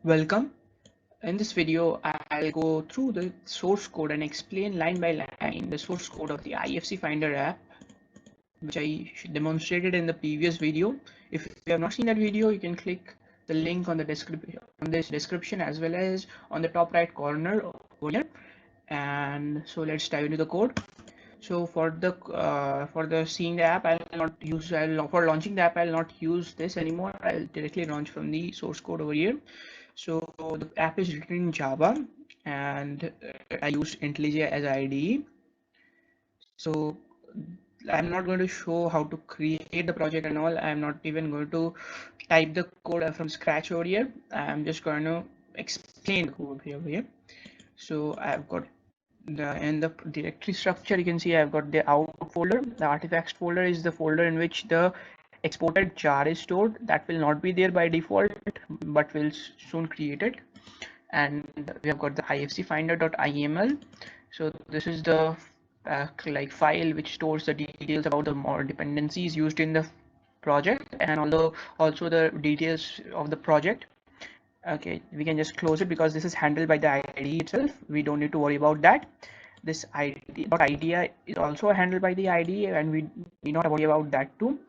Welcome. In this video, I'll go through the source code and explain line by line the source code of the IFSC Finder app, which I demonstrated in the previous video. If you have not seen that video, you can click the link on the description as well as on the top right corner over here. And so let's dive into the code. So for the seeing the app, for launching the app, I'll not use this anymore. I'll directly launch from the source code over here. So the app is written in Java, and I used IntelliJ as IDE. So I'm not going to show how to create the project and all. I'm not even going to type the code from scratch over here. I'm just going to explain the code over here. So I've got in the directory structure, you can see I've got the out folder. The artifacts folder is the folder in which the exported jar is stored. That will not be there by default, but will soon create it. And we have got the ifsc finder.iml. So this is the file which stores the details about the more dependencies used in the project, and also the details of the project. Okay, we can just close it because this is handled by the IDE itself. We don't need to worry about that. This idea is also handled by the IDE, and we need not worry about that too.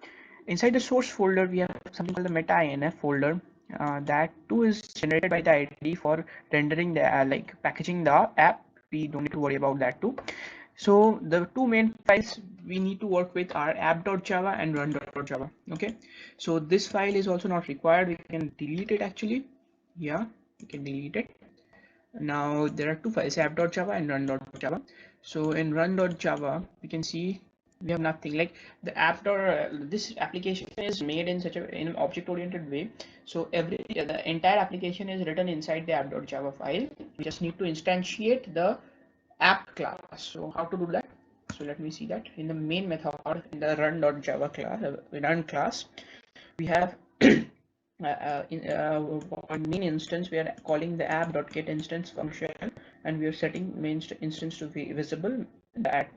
Inside the source folder, we have something called the meta-inf folder. That too is generated by the IDE for rendering the packaging the app. We don't need to worry about that too. So the two main files we need to work with are app.java and run.java. Okay, so this file is also not required. We can delete it actually. Yeah, we can delete it. Now there are two files, app.java and run.java. So in run.java, we can see we have nothing like the this application is made in in an object-oriented way. So the entire application is written inside the app.java file. We just need to instantiate the app class. So how to do that? So let me see that in the main method in the run.java class, run class, we have on main instance we are calling the app.get instance function, and we are setting main instance to be visible that,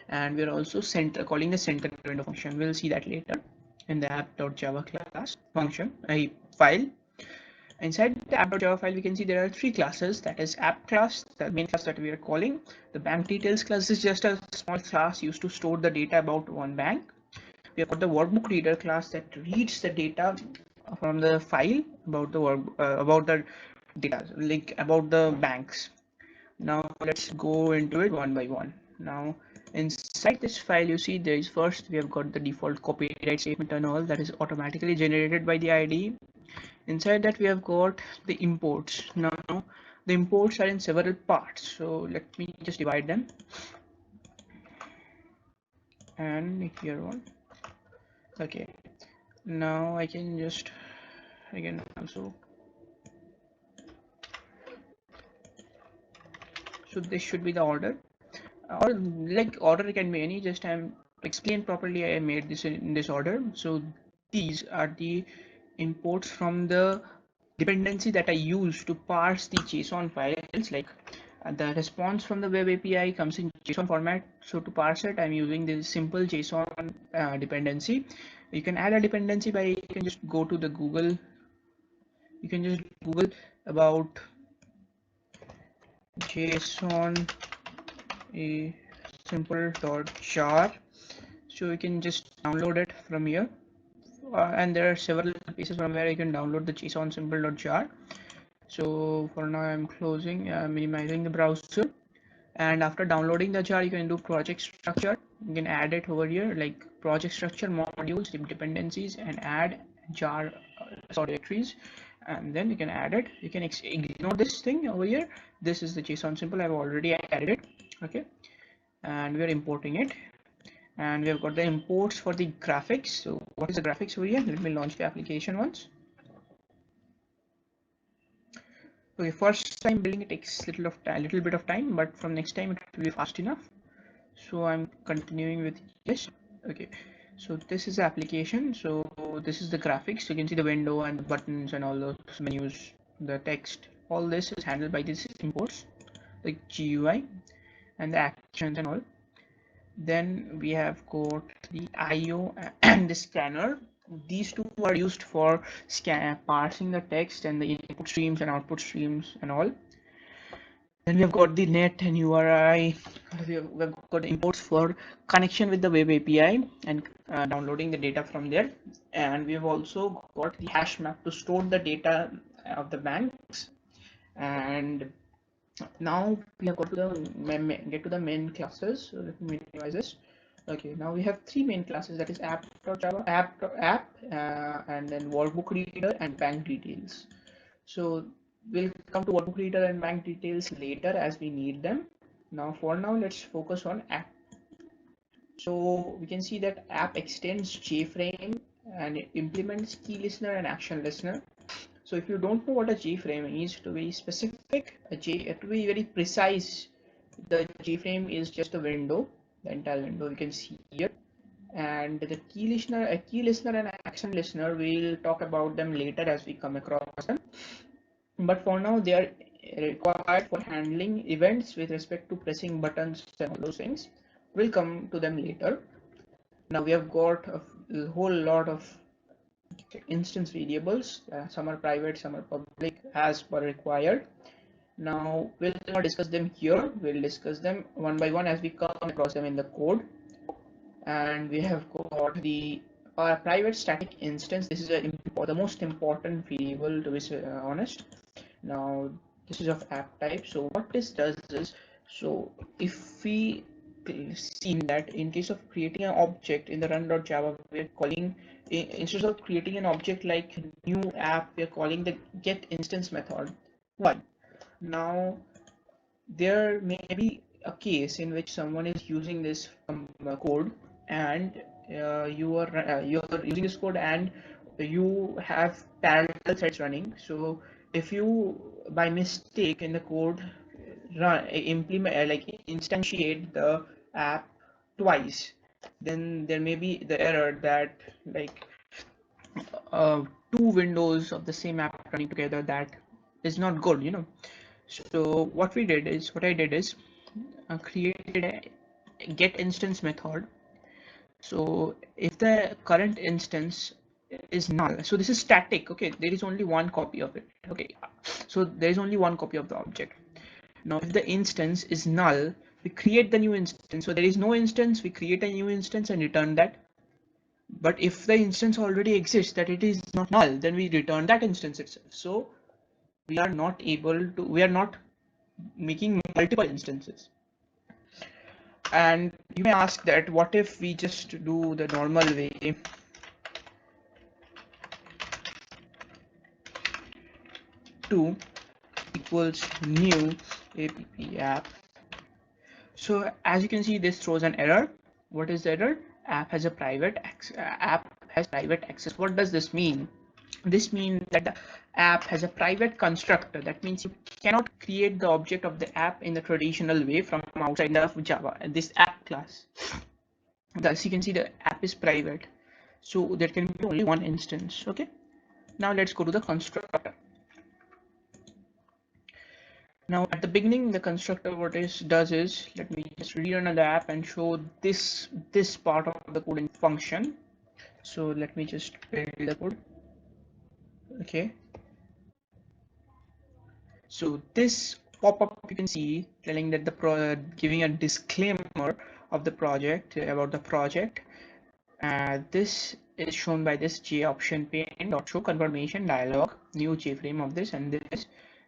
and we are also calling the center window function. We'll see that later in the app.java class function a file. Inside the app.java file, we can see there are three classes. That is app class, the main class that we are calling. The bank details class is just a small class used to store the data about one bank. We have got the workbook reader class that reads the data from the file about the data, like about the banks. Now let's go into it one by one. Now inside this file, you see there is first we have got the default copyright statement and all that is automatically generated by the IDE. Inside that we have got the imports. Now the imports are in several parts, so let me just divide them. And here one. Okay, now I can also, so this should be the order, or like order can be any, just I'm explain properly. I made this in this order. So these are the imports from the dependency that I use to parse the JSON files. Like the response from the web API comes in JSON format, so to parse it I'm using this simple JSON dependency. You can add a dependency by, you can just go to the Google, you can just Google about JSON a simple.jar, so you can just download it from here, and there are several places from where you can download the JSON simple.jar. So for now I'm closing, minimizing the browser, and after downloading the jar you can do project structure. You can add it over here, like project structure, modules, dependencies, and add jar directories, and then you can add it. You can ignore this thing over here. This is the JSON simple, I've already added it. Okay, and we are importing it, and we have got the imports for the graphics. So what is the graphics over here? Let me launch the application once. Okay, first time building it takes a little bit of time, but from next time it will be fast enough. So I'm continuing with yes. Okay, so this is the application. So this is the graphics. You can see the window and the buttons and all those menus, the text. All this is handled by these imports, like GUI and the actions and all. Then we have got the IO and the scanner. These two are used for parsing the text and the input streams and output streams and all. Then we have got the net and URI. We've got imports for connection with the web API and downloading the data from there. And we've also got the hash map to store the data of the banks. And now we have got to the main classes. So let me minimize this. Okay, now we have three main classes, that is app.java, app, and then workbook reader and bank details. So we'll come to workbook reader and bank details later as we need them. Now for now, let's focus on app. So we can see that app extends JFrame and it implements key listener and action listener. So if you don't know what a JFrame is, to be specific, to be very precise, the JFrame is just a window, the entire window you can see here. And the key listener and action listener, we'll talk about them later as we come across them. But for now, they are required for handling events with respect to pressing buttons and all those things. We'll come to them later. Now we have got a whole lot of instance variables. Some are private, some are public as per required. Now we'll not discuss them here. We'll discuss them one by one as we come across them in the code. And we have got the private static instance. This is the most important variable, to be honest. Now this is of app type. So what this does is, so if we seen that in case of creating an object in the run.java, we're calling, instead of creating an object like new app, we're calling the get instance method. Why? Now there may be a case in which someone is using this code, and you're using this code and you have parallel threads running. So if you by mistake in the code implement like instantiate the app twice, then there may be the error that like uh, two windows of the same app running together. That is not good, you know. So what I did is created a get instance method. So if the current instance is null, so this is static, okay, there is only one copy of it, okay, so there is only one copy of the object. Now if the instance is null, we create the new instance. So there is no instance, we create a new instance and return that. But if the instance already exists, that it is not null, then we return that instance itself. So we are not making multiple instances. And you may ask that what if we just do the normal way, to equals new app. So as you can see, this throws an error. What is the error? App has private access. What does this mean? This means that the app has a private constructor. That means you cannot create the object of the app in the traditional way from outside of Java, this app class. Thus you can see the app is private, so there can be only one instance. Okay, now let's go to the constructor. Now at the beginning, the constructor does is, let me just rerun the app and show this part of the code in function. So let me just build the code. Okay, so this pop-up you can see telling that giving a disclaimer of the project, about the project. This is shown by this J option pane dot show confirmation dialog, new JFrame of this and this.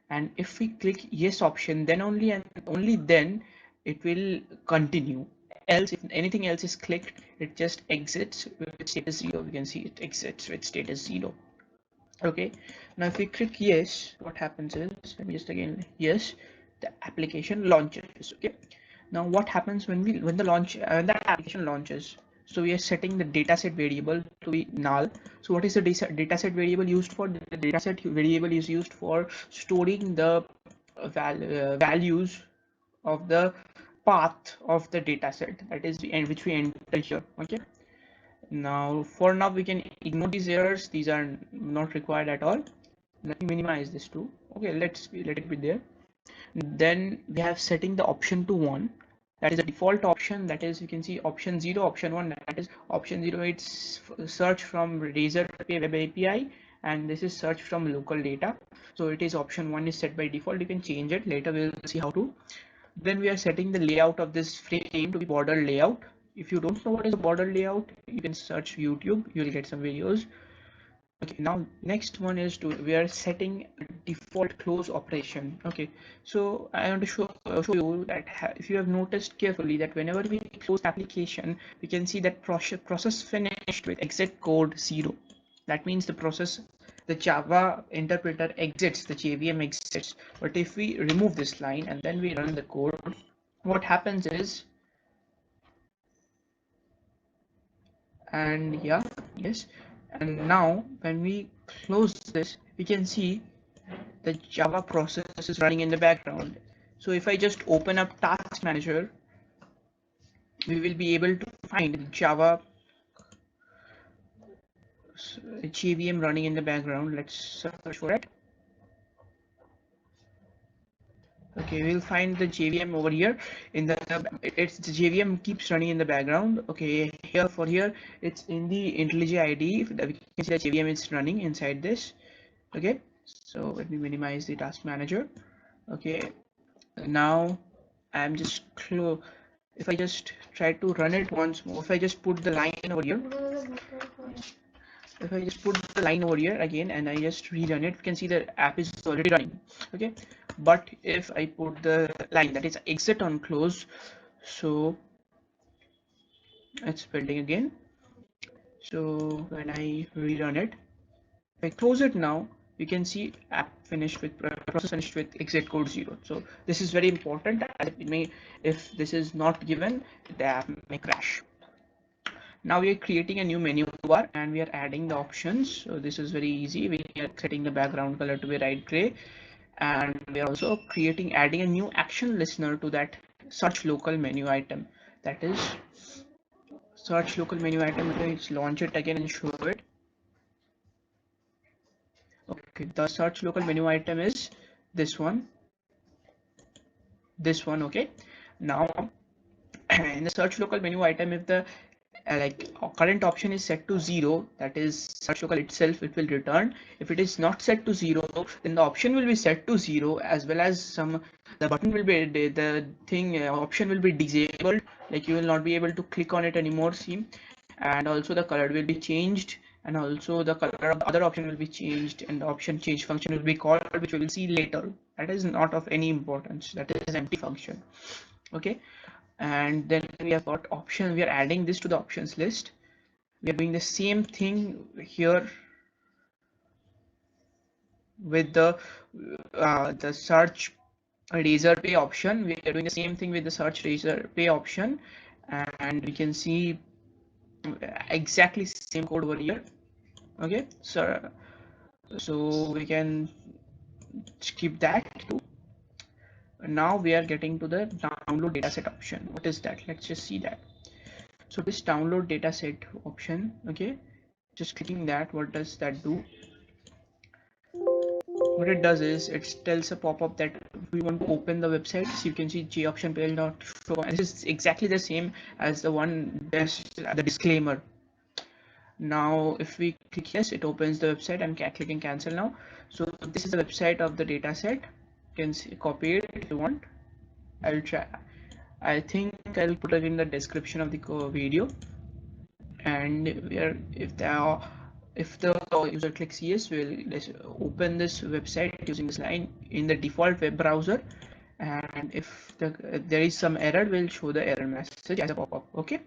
And if we click yes option, then only and only then it will continue. Else, if anything else is clicked, it just exits with status 0. We can see it exits with status 0. Okay, now if we click yes, what happens is, let me just again yes, the application launches. Okay, now what happens when the application launches? So we are setting the dataset variable to be null. So what is the dataset variable used for? The dataset variable is used for storing the values of the path of the dataset, that is which we enter here. Okay, now for now we can ignore these errors, these are not required at all. Let me minimize this too. Okay, let it be there. Then we have setting the option to 1. That is a default option. That is, you can see option 0, option 1. That is option 0, it's search from Razorpay web API, and this is search from local data. So it is option 1 is set by default. You can change it later. We'll see how to. Then we are setting the layout of this frame to be border layout. If you don't know what is a border layout, you can search YouTube. You will get some videos. Okay, now next one is we are setting a default close operation. Okay, so I want to show you that if you have noticed carefully that whenever we close the application, we can see that process finished with exit code 0. That means the Java interpreter exits, the JVM exits. But if we remove this line and then we run the code, what happens is, and yeah, yes, and now when we close this, we can see the Java process is running in the background. So if I just open up Task Manager, we will be able to find Java JVM running in the background. Let's search for it. Okay, we'll find the JVM over here. In the the JVM keeps running in the background. Okay, here it's in the IntelliJ IDE. We can see the JVM is running inside this. Okay, so let me minimize the Task Manager. Okay, now I'm just if I just try to run it once more, if I just put the line over here, if I just put the line over here again and I just rerun it, you can see the app is already running. Okay, but if I put the line that is exit on close, so it's building again. So when I rerun it, if I close it now, you can see app finished with process finished with exit code 0. So this is very important, as it may, if this is not given, the app may crash. Now we are creating a new menu bar and we are adding the options. So this is very easy. We are setting the background color to be light gray, and we are also adding a new action listener to that search local menu item. That is search local menu item. Let's launch it again and show it. Okay, the search local menu item is this one. Okay, now in the search local menu item, if the current option is set to 0, that is search local itself, it will return. If it is not set to 0, then the option will be set to 0, as well as the button will be the thing option will be disabled, like you will not be able to click on it anymore. See, and also the color will be changed, and also the color of the other option will be changed, and the option change function will be called, which we will see later. That is not of any importance. That is empty function. Okay, and then we have got option. We are adding this to the options list. We are doing the same thing here with the search Razorpay option. We are doing the same thing with the search Razorpay option, and we can see exactly same code over here. Okay, so we can skip that too. Now we are getting to the download dataset option. What is that? Let's just see that. So this download dataset option, okay, just clicking that, what does that do? What it does is it tells a pop-up that we want to open the website. So you can see J option page not show, and this is exactly the same as the one the disclaimer. Now if we click yes, it opens the website. I'm clicking cancel now. So this is the website of the dataset. You can see, copy it if you want. I'll try. I think I'll put it in the description of the video. And if the user clicks yes, we'll open this website using this line in the default web browser, and if there is some error, we'll show the error message as a pop-up. Okay,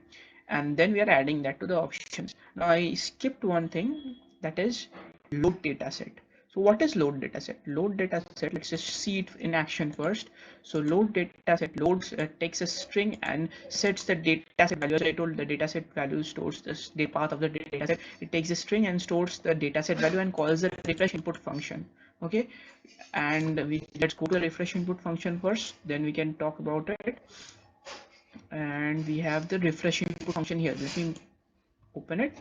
and then we are adding that to the options. Now I skipped one thing, that is load dataset. So what is load dataset? Load dataset, let's just see it in action first. So load dataset loads, takes a string and sets the dataset value. As I told, the dataset value stores the path of the dataset. It takes a string and stores the dataset value and calls the refresh input function. Okay, and let's go to the refresh input function first, then we can talk about it. And we have the refresh input function here. Let me open it.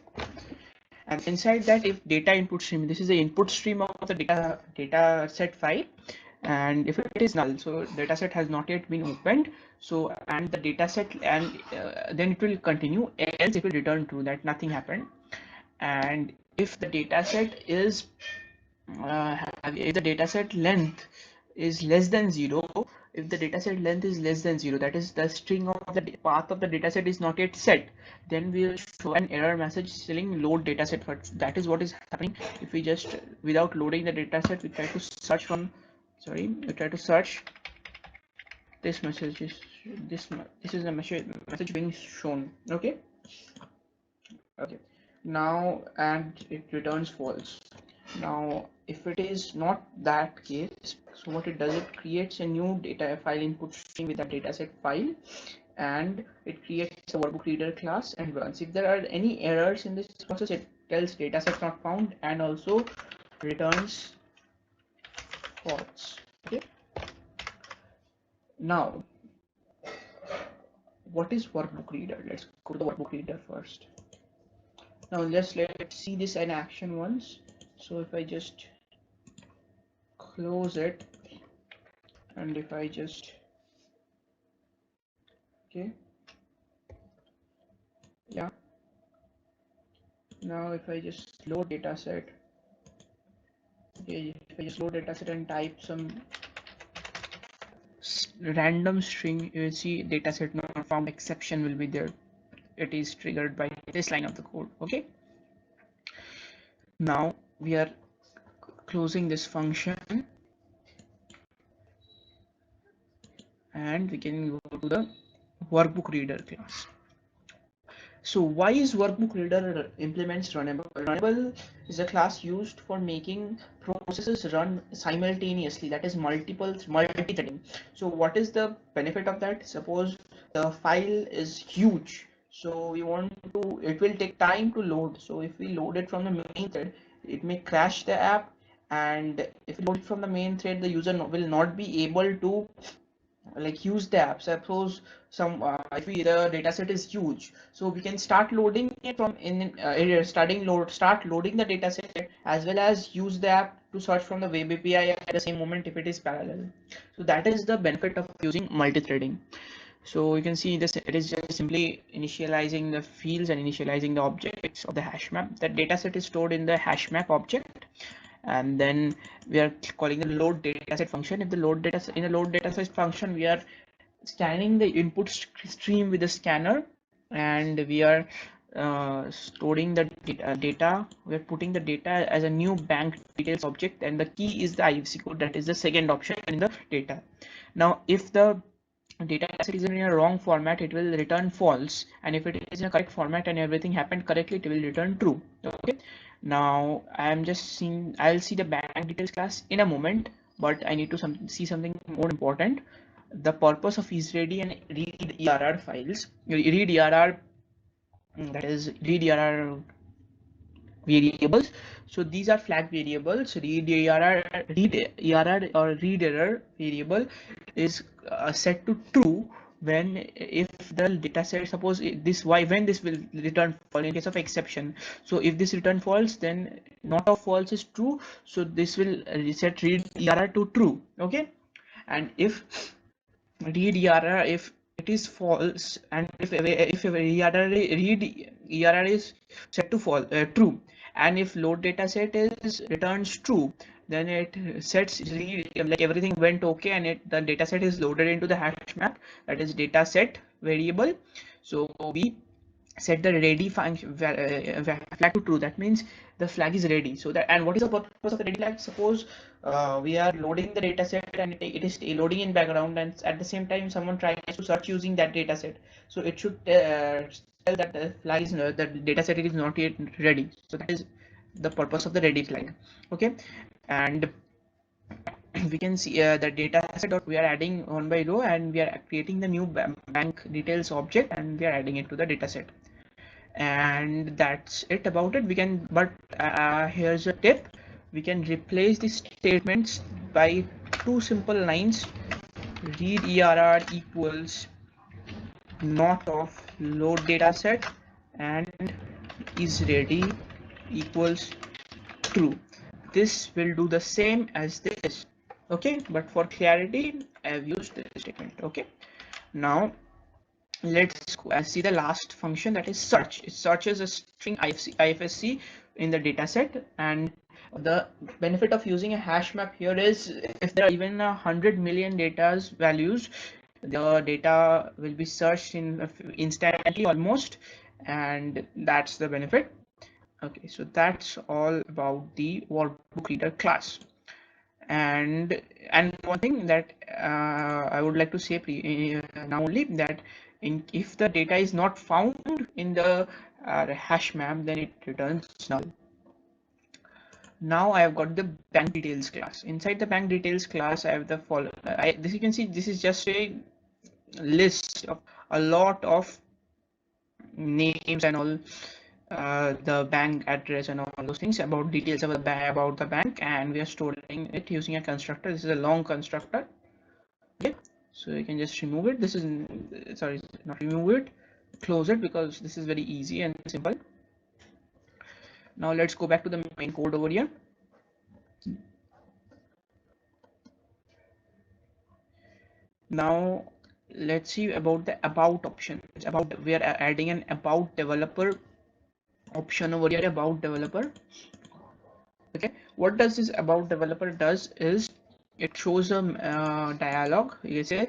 And inside that, if data input stream, this is the input stream of the data set file, and if it is null, so dataset has not yet been opened, so and the dataset, and then it will continue, else it will return true that nothing happened. And if the dataset is if the dataset length is less than 0, if the dataset length is less than 0, that is the string of the path of the dataset is not yet set, then we will show an error message saying load dataset first. That is what is happening if we just, without loading the dataset, we try to search from, we try to search. This message is this is the message being shown. Okay. Now, and it returns false. Now if it is not that case, so what it does, it creates a new data file input string with that dataset file, and it creates a workbook reader class and runs. If there are any errors in this process, it tells dataset not found and also returns false. Okay. Now what is workbook reader? Let's go to the workbook reader first. Now let's see this in action once. So if I just close it, and if I just, okay, yeah, now if I just load dataset, okay, if I just load dataset and type some random string, you will see dataset not found exception will be there. It is triggered by this line of the code. Okay, now we are closing this function and we can go to the workbook reader class. So why is workbook reader implements runnable? Runnable is a class used for making processes run simultaneously, that is multi-threading. So what is the benefit of that? Suppose the file is huge, so we want to, it will take time to load. So if we load it from the main thread, it may crash the app, and if we load it from the main thread, the user will not be able to like use the app. Suppose some if the data set is huge, so we can start loading it from start loading the data set as well as use the app to search from the web API at the same moment if it is parallel. So that is the benefit of using multi-threading. So you can see this, it is just simply initializing the fields and initializing the objects of the hash map. That data set is stored in the hash map object, and then we are calling the load dataset function. If the load data in the load dataset function, we are scanning the input stream with the scanner, and we are storing the data. We are putting the data as a new bank details object, and the key is the IFSC code. That is the second option in the data. Now if the data set is in a wrong format, it will return false, and if it is in a correct format and everything happened correctly, it will return true. Okay, now I'm just seeing, I'll see the bank details class in a moment, but I need to see something more important. The purpose of isReady and read ERR files, read ERR, that is read ERR variables. So these are flag variables. Read ERR or read error variable is set to true when, if the data set, suppose this when this will return false in case of exception. So if this return false, then not of false is true, so this will reset read ERR to true. Okay, and if read ERR, if it is false, and if read ERR is set to true, and if load data set is returns true, then it sets read, like everything went okay, and the data set is loaded into the hash map, that is data set variable. So we set the ready function flag to true. That means the flag is ready. So that, and what is the purpose of the ready flag? Suppose we are loading the data set, and it is loading in background, and at the same time someone tries to search using that data set, so it should tell that the flag is the data set is not yet ready. So that is the purpose of the ready flag. Okay, and we can see the data set we are adding one by row, and we are creating the new bank details object, and we are adding it to the data set. And that's it about it. We can, but here's a tip: we can replace the statements by two simple lines. Read ERR equals not of load data set, and is ready equals true. This will do the same as this. Okay, but for clarity I have used this statement. Okay, now let's see the last function, that is search. It searches a string IFSC in the data set, and the benefit of using a hash map here is if there are even 100 million data's values, the data will be searched in instantly almost, and that's the benefit. Okay, so that's all about the workbook reader class. And one thing that I would like to say now only, that if the data is not found in the hash map, then it returns null. Now I have got the bank details class. Inside the bank details class, I have the follow. This you can see, this is just a list of a lot of names and all, the bank address and all those things, about details about the bank, and we are storing it using a constructor. This is a long constructor. Okay, so you can just remove it. This is, sorry, not remove it, close it, because this is very easy and simple. Now let's go back to the main code over here. Now let's see about the about option. We are adding an about developer option over here, about developer. Okay, what does this about developer does is it shows a dialog. You say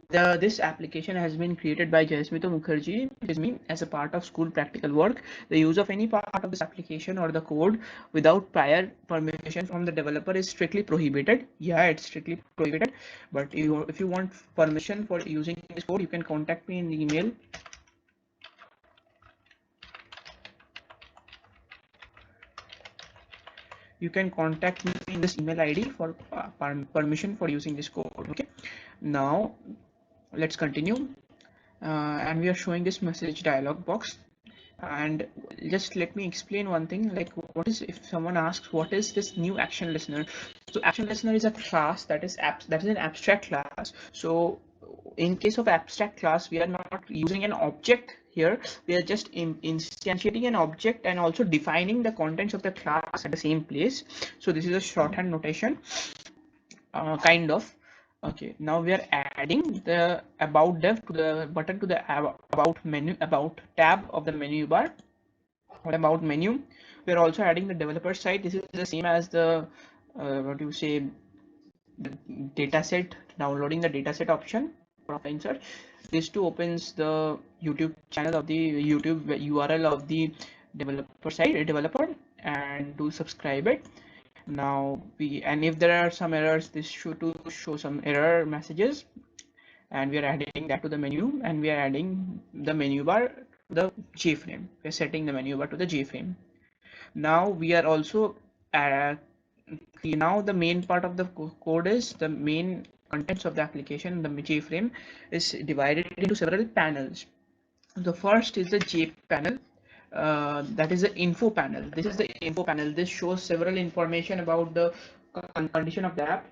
this application has been created by Jaysmito Mukherjee, which is me, as a part of school practical work. The use of any part of this application or the code without prior permission from the developer is strictly prohibited. Yeah, it's strictly prohibited, but if you want permission for using this code, you can contact me in the email. You can contact me in this email ID for permission for using this code. Okay, now let's continue, and we are showing this message dialog box. And just let me explain one thing, like what is, if someone asks what is this new action listener. So action listener is a class that is an abstract class. So in case of abstract class, we are not using an object here, we are just instantiating an object and also defining the contents of the class at the same place. So this is a shorthand notation, kind of. Okay, now we are adding the about dev to the button, to the about menu, about tab of the menu bar. What about menu? We are also adding the developer side. This is the same as the what do you say, the data set, downloading the data set option for offline search. This too opens the YouTube channel of the YouTube URL of the developer side, developer, and do subscribe it. Now and if there are some errors, this should to show some error messages, and we are adding that to the menu, and we are adding the menu bar to the JFrame. We are setting the menu bar to the JFrame. Now we are also now the main part of the code is the main contents of the application. The JFrame is divided into several panels. The first is the J panel. That is the info panel. This is the info panel. This shows several information about the condition of the app.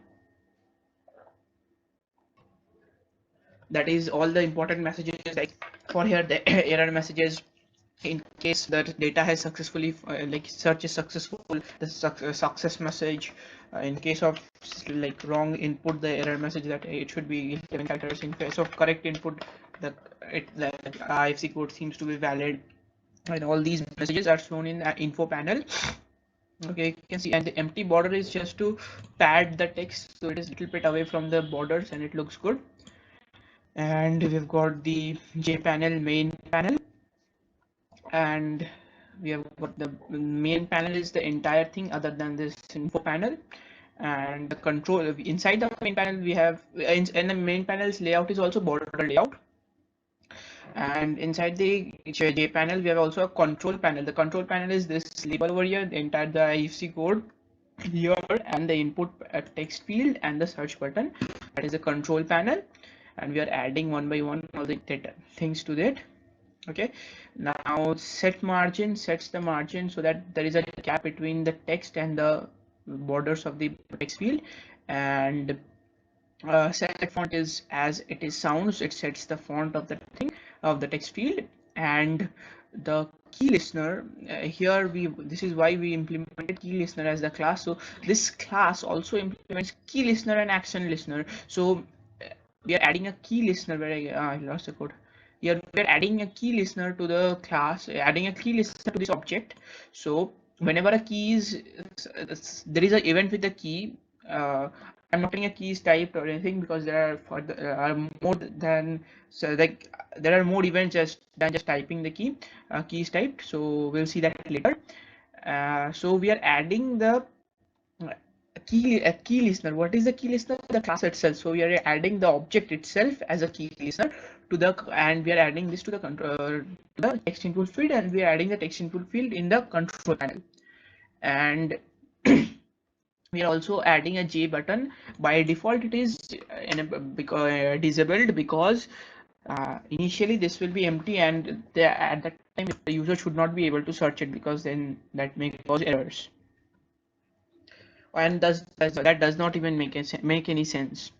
That is all the important messages, like for here the error messages, in case that data has successfully like search is successful, the success message. In case of like wrong input, the error message that it should be 11 characters. In case of correct input, the IFSC code seems to be valid, and all these messages are shown in the info panel. Okay, you can see, and the empty border is just to pad the text, so it is a little bit away from the borders and it looks good. And we've got the J panel, main panel, and we have got the main panel is the entire thing other than this info panel. And the control inside the main panel, we have and the main panel's layout is also border layout. And inside the J panel, we have also a control panel. The control panel is this label over here, the entire the IFSC code here, and the input text field and the search button. That is the control panel, and we are adding one by one all the things to that. Okay, now set margin sets the margin so that there is a gap between the text and the borders of the text field. And set font is as it is sounds, it sets the font of the thing of the text field. And the key listener, here this is why we implemented key listener as the class. So this class also implements key listener and action listener. So we are adding a key listener where I lost the code. Here we are adding a key listener to the class, adding a key listener to this object. So whenever a key is there is an event with the key, I'm not getting a keys typed or anything because there are more than, so like there are more events than just typing the key, keys typed. So we'll see that later. So we are adding the key listener. What is the key listener? The class itself. So we are adding the object itself as a key listener to the, and we are adding this to the text input field, and we are adding the text input field in the control panel. And we are also adding a J button. By default it is disabled because initially this will be empty, and at that time the user should not be able to search it, because then that may cause errors, and that does not even make any sense.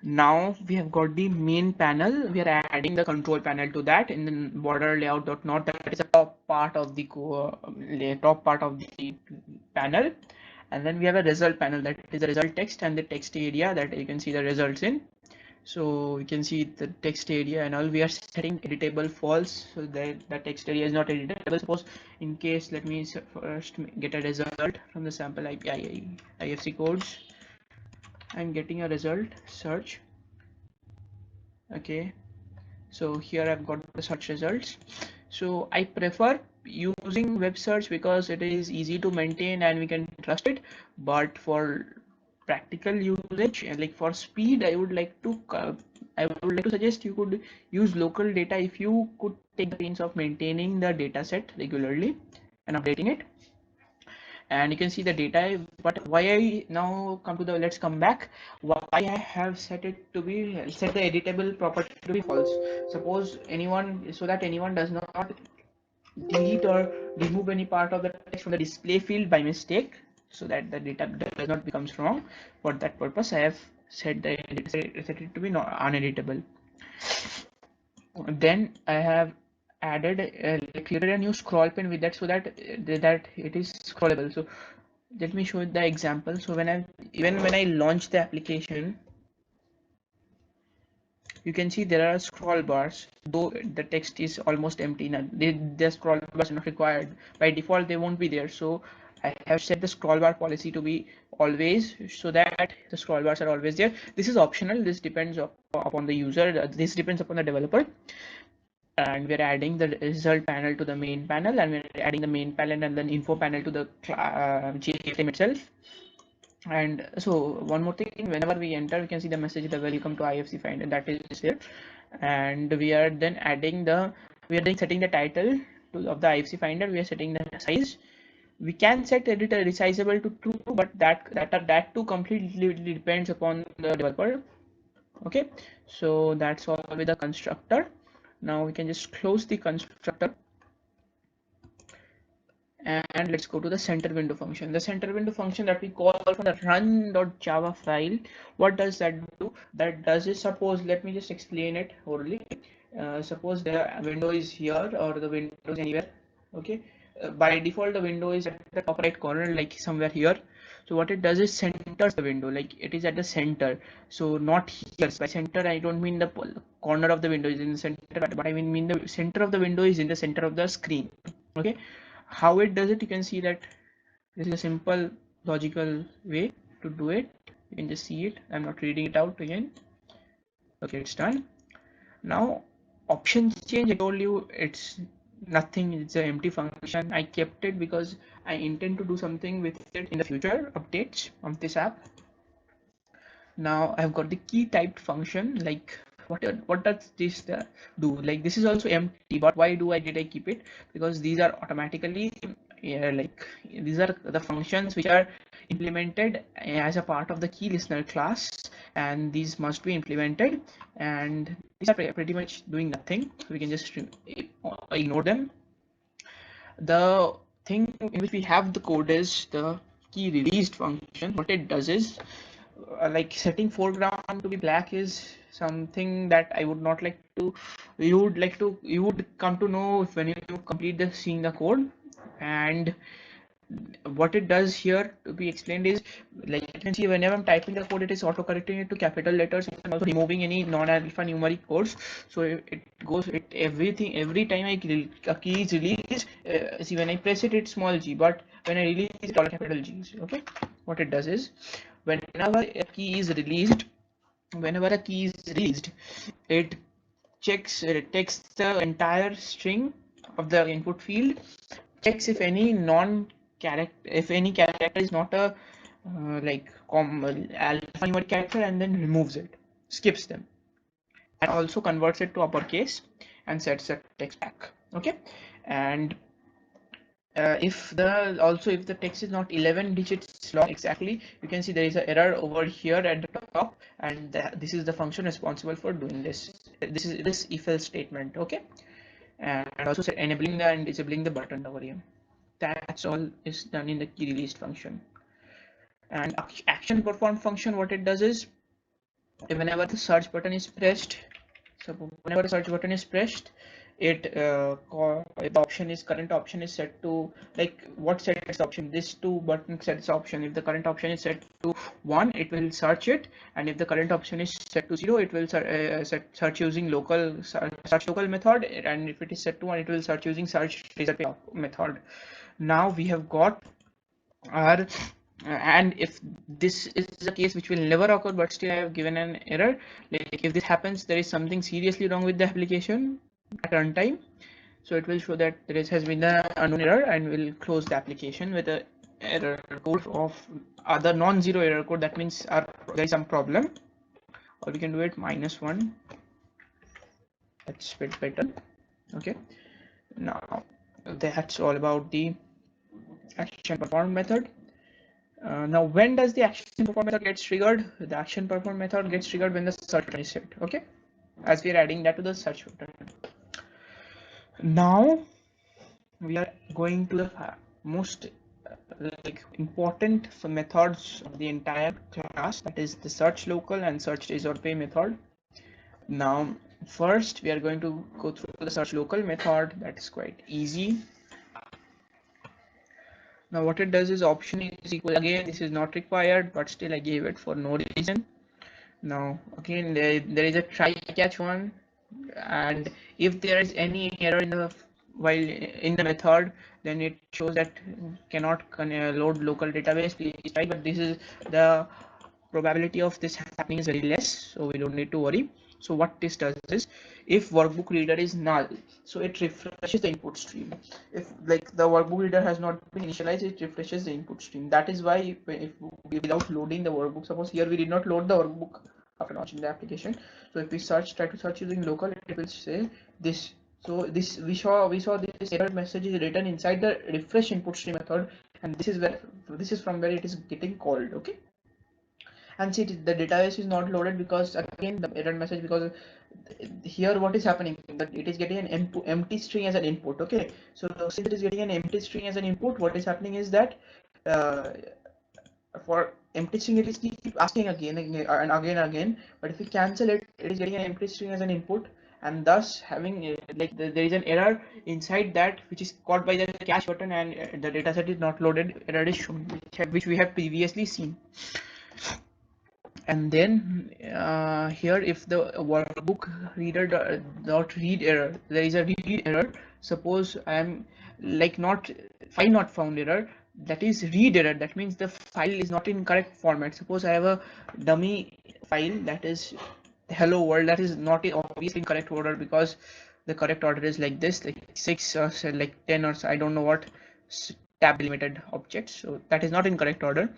Now we have got the main panel. We are adding the control panel to that in the border layout.not. That is the top part of the panel. And then we have a result panel, that is the result text and the text area that you can see the results in. So you can see the text area and all. We are setting editable false, so that the text area is not editable. Suppose in case, let me first get a result from the sample IFSC codes. I'm getting a result search. Okay, so here I've got the search results. So I prefer using web search because it is easy to maintain and we can trust it. But for practical usage and like for speed, I would like to suggest you could use local data if you could take the pains of maintaining the data set regularly and updating it. And you can see the data. But why I now come to the, let's come back, why I have set the editable property to be false. Suppose anyone, so that anyone does not delete or remove any part of the text from the display field by mistake, so that the data does not becomes wrong. For that purpose I have set it to be not uneditable. Then I have added created a new scroll pen with that, so that it is scrollable. So let me show the example. So even when I launch the application, you can see there are scroll bars, though the text is almost empty. Now the scroll bars are not required by default, they won't be there. So I have set the scroll bar policy to be always, so that the scroll bars are always there. This is optional. This depends upon the user. This depends upon the developer. And we're adding the result panel to the main panel, and we're adding the main panel and then info panel to the JFrame itself. And so one more thing, whenever we enter, we can see the message, the welcome to IFSC Finder, that is there. And we are then setting the title of the IFSC Finder. We are setting the size. We can set editor resizable to true, but that too completely depends upon the developer. Okay, so that's all with the constructor. Now we can just close the constructor, and let's go to the center window function. The center window function that we call from the run.java file. What does that do? That does is, suppose, let me just explain it orally. Suppose the window is here or the window is anywhere. Okay, by default the window is at the top right corner, like somewhere here. So what it does is centers the window, like it is at the center. So not here. By center I don't mean the corner of the window is in the center, but I mean the center of the window is in the center of the screen. Okay, how it does it, you can see that this is a simple logical way to do it. You can just see it. I'm not reading it out again. Okay, it's done. Now options change, I told you it's nothing, it's an empty function. I kept it because I intend to do something with it in the future updates of this app. Now I've got the key typed function. Like what does this do? Like this is also empty, but why did I keep it? Because these are automatically these are the functions which are implemented as a part of the key listener class, and these must be implemented, and these are pretty much doing nothing, so we can just ignore them. The thing in which we have the code is the key released function. What it does is, like setting foreground to be black is something that I would not like to. You would come to know when you complete the seeing the code. And what it does here to be explained is, like you can see, whenever I'm typing the code, it is auto correcting it to capital letters and also removing any non-alphanumeric codes. So it goes it everything every time a key is released. See, when I press it, it's small g, but when I release it, all capital G's. Okay, what it does is, whenever a key is released, it checks, it takes the entire string of the input field, checks if any character is not a alphanumeric character, and then removes it, skips them, and also converts it to uppercase and sets the text back. Okay, and if the text is not 11 digits long exactly, you can see there is an error over here at the top, and this is the function responsible for doing this. This is this if else statement. Okay, and also enabling and disabling the button over here. That's all is done in the key released function. And action perform function, what it does is, whenever the search button is pressed, it the current option is set to, like, what sets the option, this two button sets the option. If the current option is set to 1, it will search it, and if the current option is set to 0, it will search using search local method, and if it is set to 1, it will search using search result method. Now we have got our and if this is a case which will never occur, but still I have given an error, like if this happens, there is something seriously wrong with the application at runtime. So it will show that there has been an unknown error, and will close the application with a error code of other non-zero error code. That means there is some problem, or we can do it -1. That's a bit better. Okay, now that's all about the action perform method. Now, when does the action perform method gets triggered? The action perform method gets triggered when the search button is set. Okay, as we are adding that to the search button. Now we are going to the most important methods of the entire class, that is the search local and search trace or pay method. Now first we are going to go through the search local method. That is quite easy. Now what it does is, option is equal, again this is not required, but still I gave it for no reason. Now again there is a try catch one, and if there is any error in the in the method, then it shows that cannot load local database, please try. But this is the probability of this happening is very less, so we don't need to worry. So what this does is, if workbook reader is null, so it refreshes the input stream. If like the workbook reader has not been initialized, it refreshes the input stream. That is why if without loading the workbook, suppose here we did not load the workbook after launching the application, so if we try to search using local, it will say this. So this we saw this error message is written inside the refresh input stream method, and this is from where it is getting called. Okay, and see, the database is not loaded because again the error message, because here what is happening, that it is getting an empty string as an input. Okay, so since it is getting an empty string as an input, what is happening is that uh, for empty string it is keep asking again and again, but if we cancel it, it is getting an empty string as an input, and thus having there is an error inside that, which is caught by the cache button, and the dataset is not loaded. Error is shown, which we have previously seen. And then here, if the workbook reader dot read error, there is a read error. Suppose I am like not file not found error, that is read error. That means the file is not in correct format. Suppose I have a dummy file that is hello world, that is not obviously in correct order, because the correct order is like this, like 6 or like 10 or I don't know what tab delimited objects. So that is not in correct order.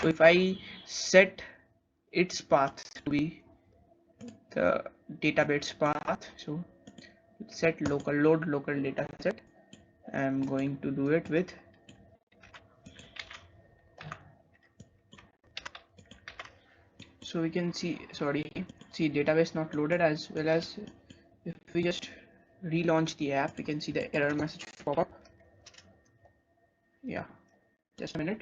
So if I set its path to be the database path, so set local load local dataset, I'm going to do it with so we can see database not loaded, as well as if we just relaunch the app, we can see the error message pop up. Yeah, just a minute.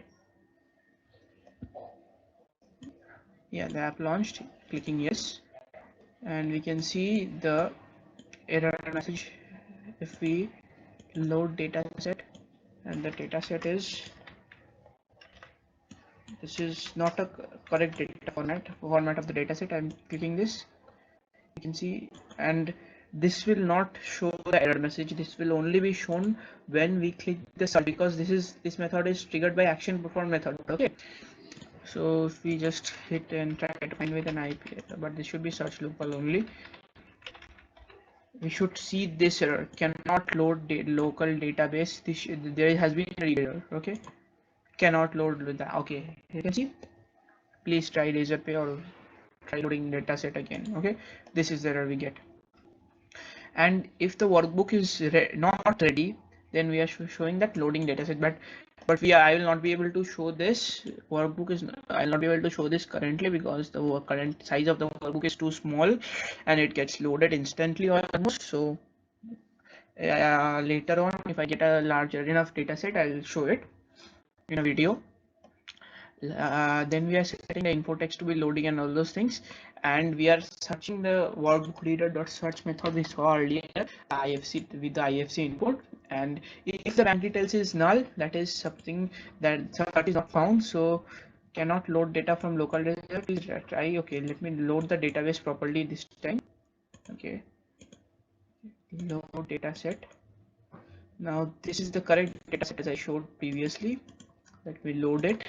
Yeah, the app launched, clicking yes, and we can see the error message if we load dataset, and the dataset is, this is not a correct data format of the dataset. I'm clicking this, you can see, and this will not show the error message. This will only be shown when we click the search, because this method is triggered by action perform method. Okay, so if we just hit and try to find with an IP, but this should be search loophole only, we should see this error, cannot load local database. There has been a error. Okay, cannot load with that. Okay, you can see, please try Razorpay or try loading dataset again. Okay, this is the error we get. And if the workbook is not ready, then we are showing that loading dataset, but I will not be able to show this workbook is, I'll not be able to show this currently, because the current size of the workbook is too small and it gets loaded instantly almost. So later on, if I get a larger enough dataset, I'll show it in a video. Then we are setting the info text to be loading and all those things, and we are searching the workbook reader.search method we saw earlier, IFC, with the IFC input. And if the bank details is null, that is something that is not found, so cannot load data from local database. Please try. Okay, let me load the database properly this time. Okay, load dataset. Now this is the correct dataset as I showed previously. Let me load it.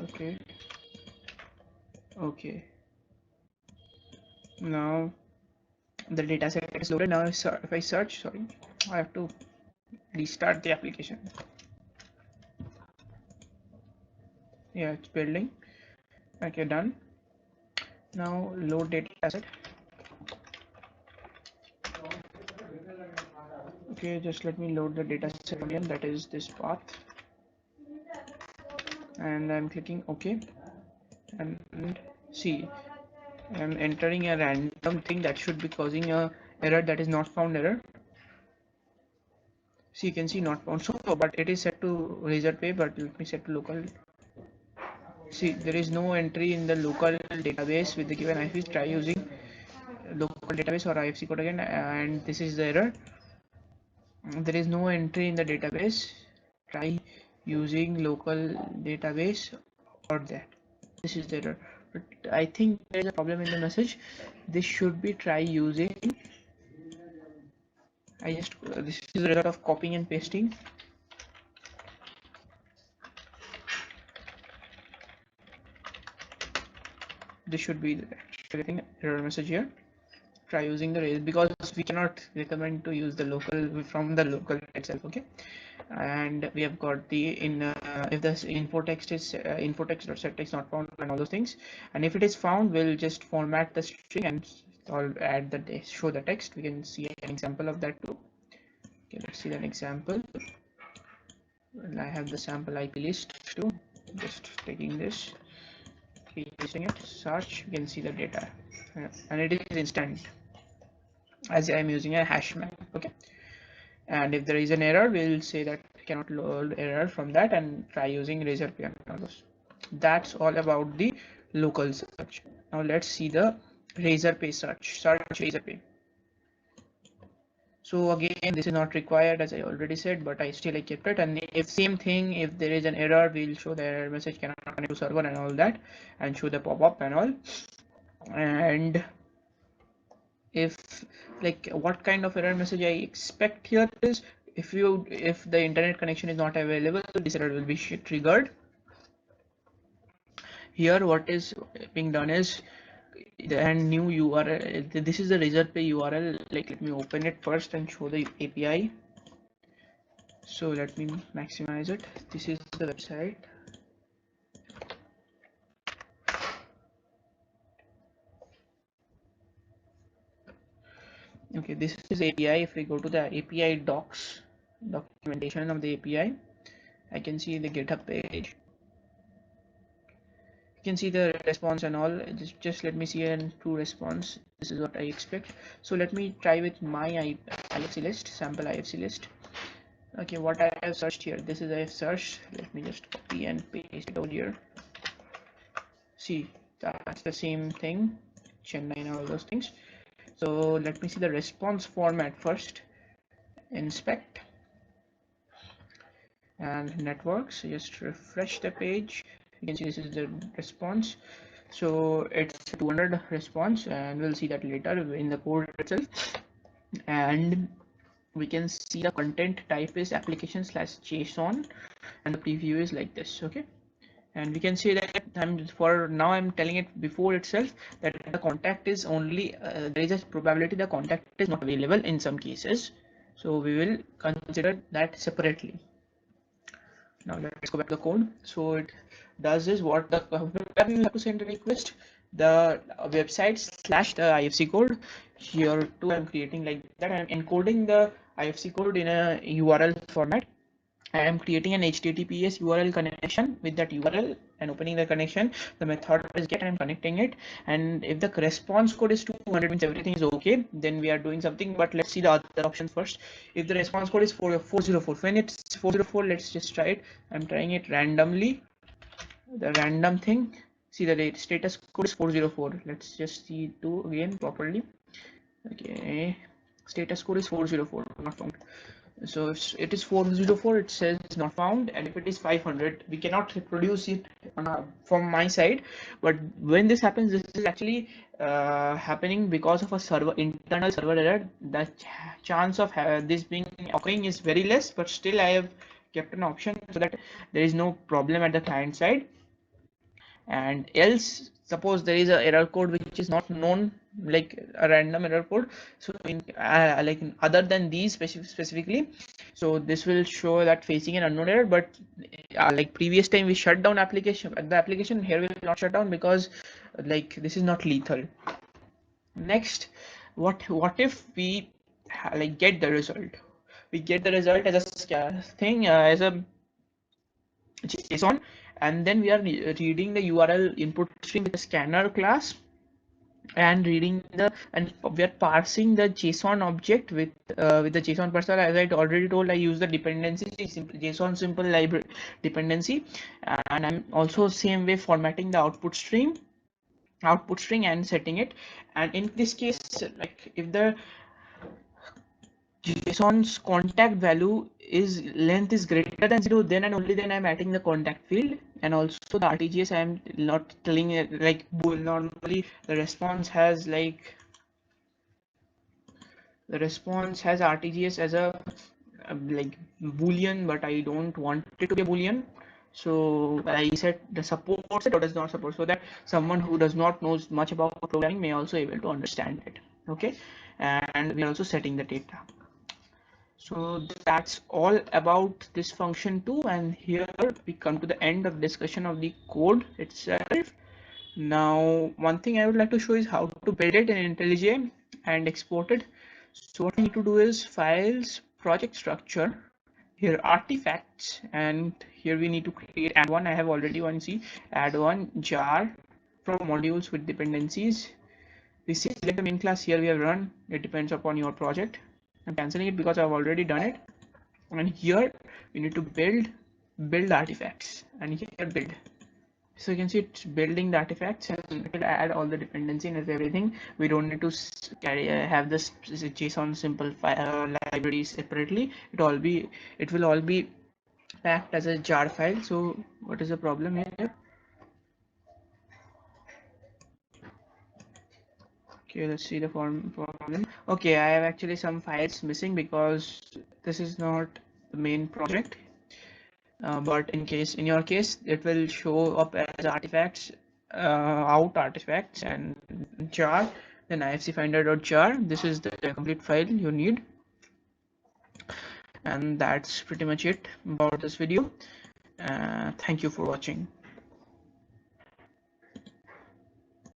Okay, okay, now the dataset is loaded. Now if I search, sorry, I have to restart the application. Yeah, it's building. Okay, done. Now load dataset. Okay, just let me load the dataset again, that is this path, and I'm clicking OK, and see, I'm entering a random thing that should be causing a error, that is not found error. See, you can see not found, so but it is set to Razorpay, but let me set to local. See, there is no entry in the local database with the given IP. Try using local database or IFSC code again, and this is the error. There is no entry in the database. Try using local database or that. This is the error. But I think there is a problem in the message. This should be try using. This is the result of copying and pasting. This should be the error message here. Try using the rails, because we cannot recommend to use the local from the local itself. Okay, and we have got the if the info text is info text or set text not found and all those things, and if it is found, we'll just format the string and add the show the text. We can see an example of that too. Okay, let's see an example. Well, I have the sample IP list too. Just taking this, pasting it, search, you can see the data, and it is instant as I'm using a hash map. Okay, and if there is an error, we'll say that cannot load error from that, and try using Razorpay and all those. That's all about the local search. Now let's see the Razorpay search Razorpay. So again, this is not required as I already said, but I kept it. And if same thing, if there is an error, we'll show the error message cannot connect to server and all that, and show the pop-up and all. And if what kind of error message I expect here is, if the internet connection is not available, this error will be triggered. Here what is being done is, and new URL, this is the Razorpay URL. Let me open it first and show the API. So let me maximize it. This is the website. Okay, this is API. If we go to the API docs, documentation of the API, I can see the GitHub page. You can see the response and all. Just let me see a true response. This is what I expect. So let me try with my IFC list, sample IFC list. Okay, what I have searched here, this is I have searched. Let me just copy and paste it over here. See, that's the same thing, Chennai and all those things. So let me see the response format first. Inspect and networks. Just refresh the page. You can see this is the response. So it's 200 response, and we'll see that later in the code itself. And we can see the content type is application/JSON, and the preview is like this. Okay, and we can say that I'm telling it before itself that the contact is only there is a probability the contact is not available in some cases, so we will consider that separately. Now let's go back to the code. So it does is what the where you have to send a request, the website slash the IFSC code. Here too I'm creating like that. I'm encoding the IFSC code in a URL format. I am creating an HTTPS URL connection with that URL and opening the connection. The method is get, and I'm connecting it. And if the response code is 200 means everything is okay, then we are doing something. But let's see the other options first. If the response code is 404, when it's 404, let's just try it. I'm trying it randomly. The random thing. See the status code is 404. Let's just see it again properly. Okay, status code is 404, not found. So if it is 404, it says not found, and if it is 500, we cannot reproduce it from my side. But when this happens, this is actually happening because of a internal server error. The chance of this being occurring is very less, but still I have kept an option so that there is no problem at the client side. And else, suppose there is a error code which is not known, like a random error code, so in like other than these specifically, so this will show that facing an unknown error. But like previous time we shut down the application, here we will not shut down because like this is not lethal. Next, what if we like get the result, as a thing, as a JSON, and then we are reading the URL input string with the scanner class, and we are parsing the JSON object with the JSON parser. As I already told, I use the dependency JSON simple library dependency, and I'm also same way formatting the output string and setting it. And in this case, like if the JSON's contact value is length is greater than 0, then and only then I'm adding the contact field. And also the RTGS, I'm not telling it like normally the response has RTGS as a like boolean, but I don't want it to be a boolean. So I said the supports it or does not support, so that someone who does not knows much about programming may also able to understand it. Okay, and we are also setting the data. So that's all about this function too, and here we come to the end of discussion of the code itself. Now one thing I would like to show is how to build it in IntelliJ and export it. So what we need to do is files, project structure, here artifacts, and here we need to create add one. I have already one. See, add one jar from modules with dependencies. We select the main class. Here we have run. It depends upon your project. I'm canceling it because I've already done it. And here we need to build artifacts, and here build. So you can see it's building the artifacts, and it will add all the dependency and everything. We don't need to have this JSON simple libraries separately. It will all be packed as a jar file. So what is the problem here? Okay, let's see the problem. Okay, I have actually some files missing because this is not the main project. But in your case, it will show up as artifacts, out artifacts and jar, then ifc finder.jar. This is the complete file you need, and that's pretty much it about this video. Thank you for watching.